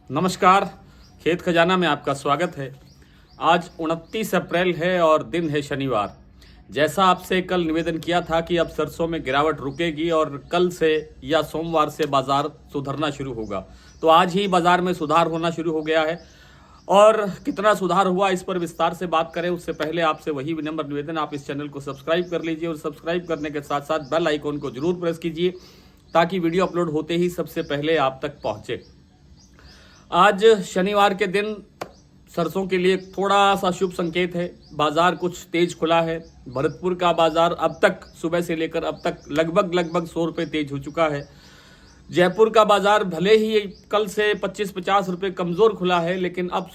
नमस्कार, खेत खजाना में आपका स्वागत है। आज 29 अप्रैल है और दिन है शनिवार। जैसा आपसे कल निवेदन किया था कि अब सरसों में गिरावट रुकेगी और कल से या सोमवार से बाजार सुधरना शुरू होगा, तो आज ही बाजार में सुधार होना शुरू हो गया है। और कितना सुधार हुआ इस पर विस्तार से बात करें उससे पहले आपसे वही विनम्र निवेदन, आप इस चैनल को सब्सक्राइब कर लीजिए और सब्सक्राइब करने के साथ साथ बेल आइकॉन को जरूर प्रेस कीजिए ताकि वीडियो अपलोड होते ही सबसे पहले आप तक पहुंचे। आज शनिवार के दिन सरसों के लिए थोड़ा सा शुभ संकेत है। बाजार कुछ तेज खुला है। भरतपुर का बाजार अब तक सुबह से लेकर अब तक लगभग 100 रुपये तेज हो चुका है। जयपुर का बाजार भले ही कल से 25-50 रुपये कमज़ोर खुला है, लेकिन अब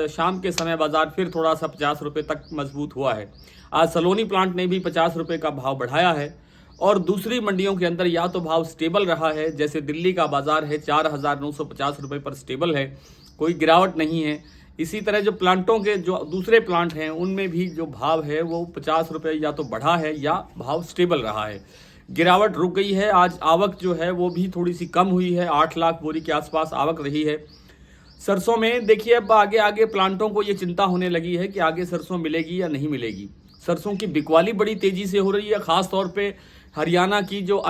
शाम के समय बाजार फिर थोड़ा सा 50 रुपये तक मजबूत हुआ है। आज सलोनी प्लांट ने भी 50 रुपये का भाव बढ़ाया है और दूसरी मंडियों के अंदर या तो भाव स्टेबल रहा है, जैसे दिल्ली का बाजार है 4,950 रुपये पर स्टेबल है, कोई गिरावट नहीं है। इसी तरह जो प्लांटों के जो दूसरे प्लांट हैं उनमें भी जो भाव है वो 50 रुपये या तो बढ़ा है या भाव स्टेबल रहा है। गिरावट रुक गई है। आज आवक जो है वो भी थोड़ी सी कम हुई है, 8 लाख बोरी के आसपास आवक रही है सरसों में। देखिए अब आगे प्लांटों को ये चिंता होने लगी है कि आगे सरसों मिलेगी या नहीं मिलेगी। सरसों की बिकवाली बड़ी तेजी से हो रही है, खास तौर पे हरियाणा की जो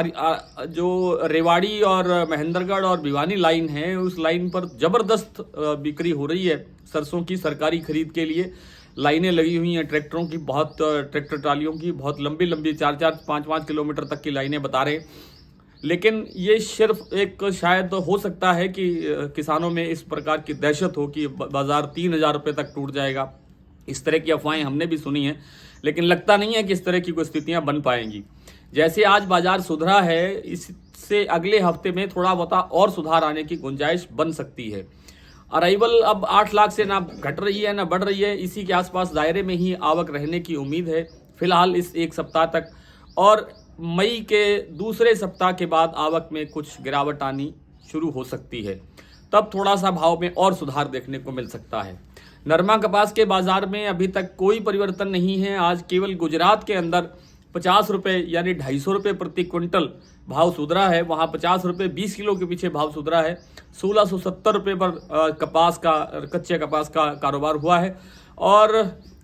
रेवाड़ी और महेंद्रगढ़ और भिवानी लाइन है, उस लाइन पर जबरदस्त बिक्री हो रही है सरसों की। सरकारी खरीद के लिए लाइनें लगी हुई हैं ट्रैक्टरों की, बहुत ट्रैक्टर ट्रालियों की, बहुत लंबी 4-4, 5-5 किलोमीटर तक की लाइनें बता रहे हैं। लेकिन ये सिर्फ एक शायद हो सकता है कि किसानों में इस प्रकार की दहशत हो कि बाजार 3,000 रुपये तक टूट जाएगा। इस तरह की अफवाहें हमने भी सुनी हैं, लेकिन लगता नहीं है कि इस तरह की कोई स्थितियां बन पाएंगी। जैसे आज बाजार सुधरा है, इससे अगले हफ्ते में थोड़ा बहुत और सुधार आने की गुंजाइश बन सकती है। अराइवल अब 8 लाख से ना घट रही है ना बढ़ रही है, इसी के आसपास दायरे में ही आवक रहने की उम्मीद है फिलहाल इस एक सप्ताह तक। और मई के दूसरे सप्ताह के बाद आवक में कुछ गिरावट आनी शुरू हो सकती है, तब थोड़ा सा भाव में और सुधार देखने को मिल सकता है। नरमा कपास के बाजार में अभी तक कोई परिवर्तन नहीं है। आज केवल गुजरात के अंदर 50 रुपये यानी 250 रुपये प्रति क्विंटल भाव सुधरा है। वहाँ 50 रुपये 20 किलो के पीछे भाव सुधरा है। 1670 रुपये पर कच्चे कपास का कारोबार हुआ है। और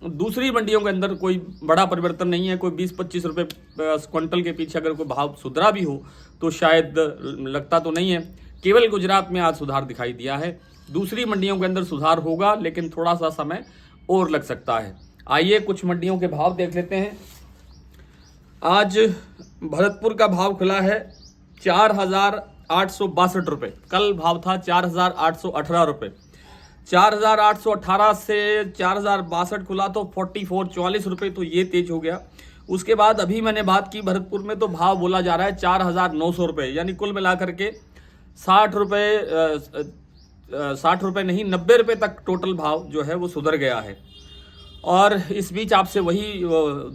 दूसरी मंडियों के अंदर कोई बड़ा परिवर्तन नहीं है। कोई 20-25 रुपये क्विंटल के पीछे अगर कोई भाव सुधरा भी हो तो शायद लगता तो नहीं है। केवल गुजरात में आज सुधार दिखाई दिया है। दूसरी मंडियों के अंदर सुधार होगा, लेकिन थोड़ा सा समय और लग सकता है। आइए कुछ मंडियों के भाव देख लेते हैं। आज भरतपुर का भाव खुला है 4,862 रुपये। कल भाव था 4,818 रुपये। 4,818 से 4,062 खुला तो 44 रुपये, तो ये तेज हो गया। उसके बाद अभी मैंने बात की भरतपुर में, तो भाव बोला जा रहा है 4,900 रुपये, यानी कुल मिलाकर के 60 रुपये नहीं 90 रुपये तक टोटल भाव जो है वो सुधर गया है। और इस बीच आपसे वही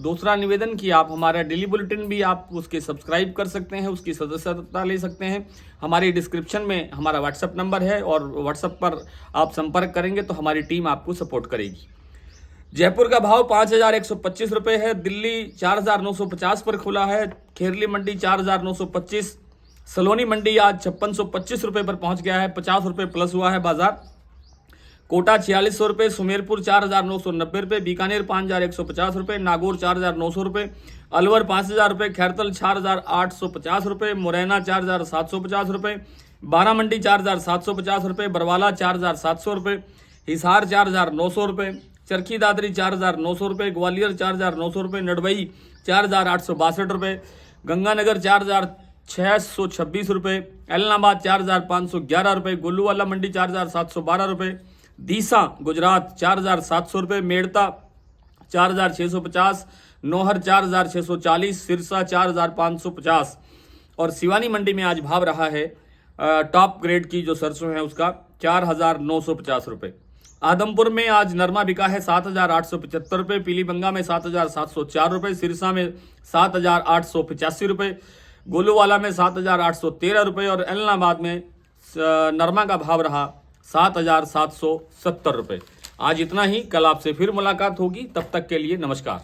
दूसरा निवेदन कि आप हमारा डेली बुलेटिन भी आप उसके सब्सक्राइब कर सकते हैं, उसकी सदस्यता ले सकते हैं। हमारी डिस्क्रिप्शन में हमारा व्हाट्सएप नंबर है और व्हाट्सएप पर आप संपर्क करेंगे तो हमारी टीम आपको सपोर्ट करेगी। जयपुर का भाव 5,125 रुपये है। दिल्ली 4,950 पर खुला है। खेरली मंडी 4,925। सलोनी मंडी आज 5,625 रुपये पर पहुंच गया है, 50 रुपये प्लस हुआ है बाजार। कोटा 4,600 रुपये, सुमेरपुर 4,990 रुपये, बीकानेर 5,150 रुपये, नागौर 4,900 रुपये, अलवर 5,000 रुपये, खैरतल 4,850 रुपये, मुरैना 4,750 रुपये, बारामंडी 4,750 रुपये, बरवाला 4,700 रुपये, हिसार 4,900 रुपये, चरखी दादरी 4,900 रुपये, ग्वालियर 4,900 रुपये, नडवई 4,862 रुपये, गंगानगर 4,626 रुपये, एलनाबाद 4,511 रुपये, गोलूवाला मंडी 4,712 रुपये, दीसा गुजरात 4,700 रुपये, मेड़ता 4,650, नौहर 4,640, सिरसा 4,550। और सिवानी मंडी में आज भाव रहा है टॉप ग्रेड की जो सरसों है उसका 4,950 रुपये। आदमपुर में आज नरमा बिका है 7,875 रुपये, पीलीबंगा में 7,704 रुपये, सिरसा में 7,885 रुपये, गोलूवाला में 7,813 रुपये और एलनाबाद में नरमा का भाव रहा 7,770 रुपये। आज इतना ही, कल आपसे फिर मुलाकात होगी, तब तक के लिए नमस्कार।